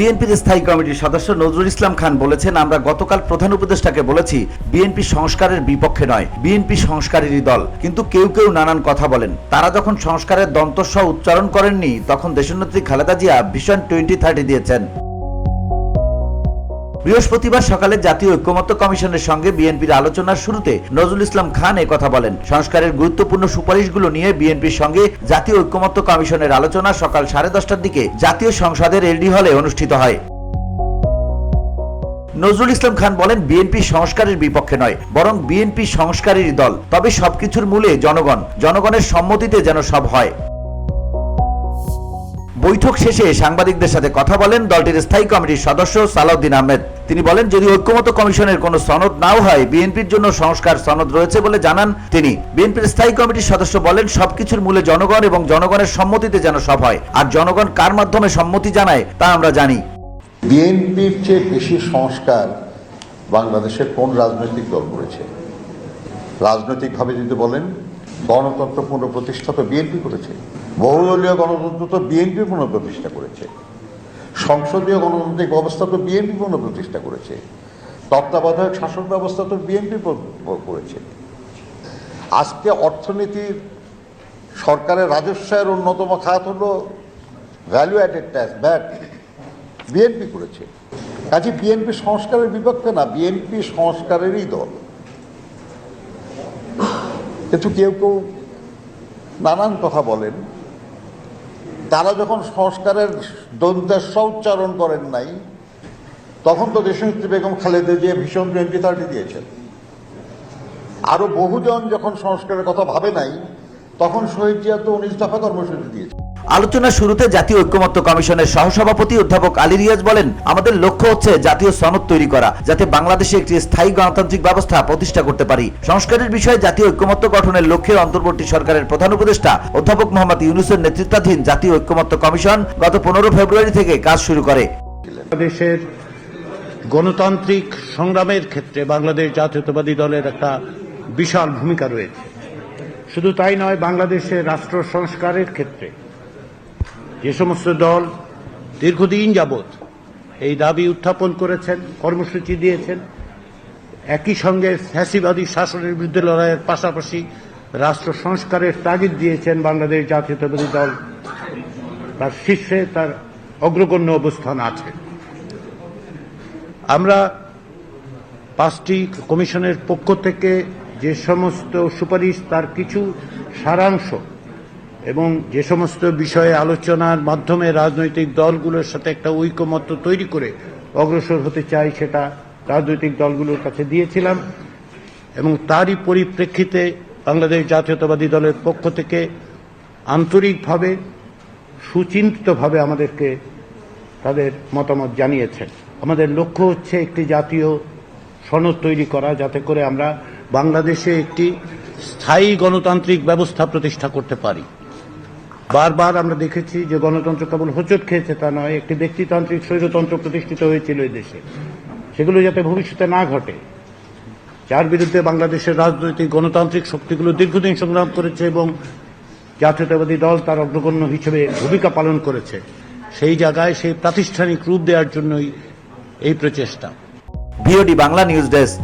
বিএনপির স্থায়ী কমিটির সদস্য নজরুল ইসলাম খান বলেছেন, আমরা গতকাল প্রধান উপদেষ্টাকে বলেছি বিএনপি সংস্কারের বিপক্ষে নয়, বিএনপি সংস্কারেরই দল। কিন্তু কেউ কেউ নানান কথা বলেন। তারা যখন সংস্কারের দন্তস্ব উচ্চারণ করেননি তখন দেশনেত্রী খালেদা জিয়া ভিশন 2030 দিয়েছেন। বৃহস্পতিবার সকালে জাতীয় ঐক্যমত্য কমিশনের সঙ্গে বিএনপির আলোচনার শুরুতে নজরুল ইসলাম খান কথা বলেন। সংস্কারের গুরুত্বপূর্ণ সুপারিশগুলো নিয়ে বিএনপির সঙ্গে জাতীয় ঐক্যমত্য কমিশনের আলোচনা সকাল 10:30টার দিকে জাতীয় সংসদের এলডি হলে অনুষ্ঠিত হয়। নজরুল ইসলাম খান বলেন, বিএনপি সংস্কারের বিপক্ষে নয়, বরং বিএনপি সংস্কারেরই দল। তবে সবকিছুর মূলে জনগণ, জনগণের সম্মতিতে যেন সব হয়। বৈঠক শেষে সাংবাদিকদের সাথে কথা বলেন দলটির স্থায়ী কমিটির সদস্য সালাউদ্দিন আহমেদ। তিনি বলেন, যদি ঐক্যমত্য কমিশনের কোনো সনদ নাও হয়, বিএনপির জন্য সংস্কার সনদ রয়েছে বলে জানান তিনি। বিএনপির স্থায়ী কমিটির সদস্য বলেন, সবকিছুর মূলে জনগণ এবং জনগণের সম্মতিতে যেন সব হয়। আর জনগণ কার মাধ্যমে সম্মতি জানায় তা আমরা জানি। বিএনপির চেয়ে বেশি সংস্কার বাংলাদেশের কোন রাজনৈতিক দল করেছে? রাজনৈতিকভাবে যদি বলেন, গণতন্ত্র পুনঃপ্রতিষ্ঠা তো বিএনপি করেছে, বহুদলীয় গণতন্ত্র তো বিএনপি পুনঃপ্রতিষ্ঠা করেছে, সংসদীয় গণতান্ত্রিক ব্যবস্থা তো বিএনপি পুনঃপ্রতিষ্ঠা করেছে, তত্ত্বাবধায়ক শাসন ব্যবস্থা তো বিএনপি করেছে। আজকে অর্থনীতির সরকারের রাজস্বের অন্যতম খাত হলো value added tax, VAT, BNP করেছে। কাজে বিএনপি সংস্কারের বিপক্ষে না, বিএনপি সংস্কারেরই দল। কিন্তু কেউ কেউ নানান কথা বলেন। তারা যখন সংস্কারের দন্তেস্ব উচ্চারণ করেন নাই, তখন তো দেশনেত্রী বেগম খালেদা জিয়া ভিশন 2030 দিয়েছেন। আরো বহুজন যখন সংস্কারের কথা ভাবে নাই, তখন শহীদ জিয়া তো 19 দফা কর্মসূচি দিয়েছে। আলোচনার শুরুতে জাতীয় ঐক্যমত্য কমিশনের সহসভাপতি অধ্যাপক আলী রিয়াজ বলেন, আমাদের লক্ষ্য হচ্ছে জাতীয় সনদ তৈরি করা, যাতে বাংলাদেশে একটি স্থায়ী গণতান্ত্রিক ব্যবস্থা প্রতিষ্ঠা করতে পারি। সংস্কারের বিষয়ে জাতীয় ঐক্যমত্য গঠনের লক্ষ্যে অন্তর্বর্তী সরকারের প্রধান উপদেষ্টা অধ্যাপক মোহাম্মদ ইউনূসের নেতৃত্বাধীন জাতীয় ঐক্যমত্য কমিশন গত 15 ফেব্রুয়ারি থেকে কাজ শুরু করে। বাংলাদেশের গণতান্ত্রিক সংগ্রামের ক্ষেত্রে বাংলাদেশ জাতীয়তাবাদী দলের একটা বিশাল ভূমিকা রয়েছে। শুধু তাই নয়, বাংলাদেশের রাষ্ট্র সংস্কারের ক্ষেত্রে যে সমস্ত দল দীর্ঘদিন যাবৎ এই দাবি উত্থাপন করেছেন, কর্মসূচি দিয়েছেন, একই সঙ্গে ফ্যাসিবাদী শাসনের বিরুদ্ধে লড়াইয়ের পাশাপাশি রাষ্ট্র সংস্কারের তাগিদ দিয়েছেন, বাংলাদেশ জাতীয়তাবাদী দল তার শীর্ষে, তার অগ্রগণ্য অবস্থান আছে। আমরা 5টি কমিশনের পক্ষ থেকে যে সমস্ত সুপারিশ, তার কিছু সারাংশ এবং যে সমস্ত বিষয়ে আলোচনার মাধ্যমে রাজনৈতিক দলগুলোর সাথে একটা ঐকমত্য তৈরি করে অগ্রসর হতে চাই, সেটা রাজনৈতিক দলগুলোর কাছে দিয়েছিলাম। এবং তারই পরিপ্রেক্ষিতে বাংলাদেশ জাতীয়তাবাদী দলের পক্ষ থেকে আন্তরিকভাবে, সুচিন্তিতভাবে আমাদেরকে তাদের মতামত জানিয়েছেন। আমাদের লক্ষ্য হচ্ছে একটি জাতীয় সনদ তৈরি করা, যাতে করে আমরা বাংলাদেশে একটি স্থায়ী গণতান্ত্রিক ব্যবস্থা প্রতিষ্ঠা করতে পারি। বারবার আমরা দেখেছি যে গণতন্ত্র কেবল হোঁচট খেয়েছে তা নয়, একটি ব্যক্তিতান্ত্রিক স্বৈরতন্ত্র প্রতিষ্ঠিত হয়েছিল এই দেশে। সেগুলো যাতে ভবিষ্যতে না ঘটে, যার বিরুদ্ধে বাংলাদেশের রাজনৈতিক গণতান্ত্রিক শক্তিগুলো দীর্ঘদিন সংগ্রাম করেছে এবং জাতীয়তাবাদী দল তার অগ্রগণ্য হিসেবে ভূমিকা পালন করেছে, সেই জায়গায় সেই প্রাতিষ্ঠানিক রূপ দেওয়ার জন্যই এই প্রচেষ্টা। VOD Bangla news desk.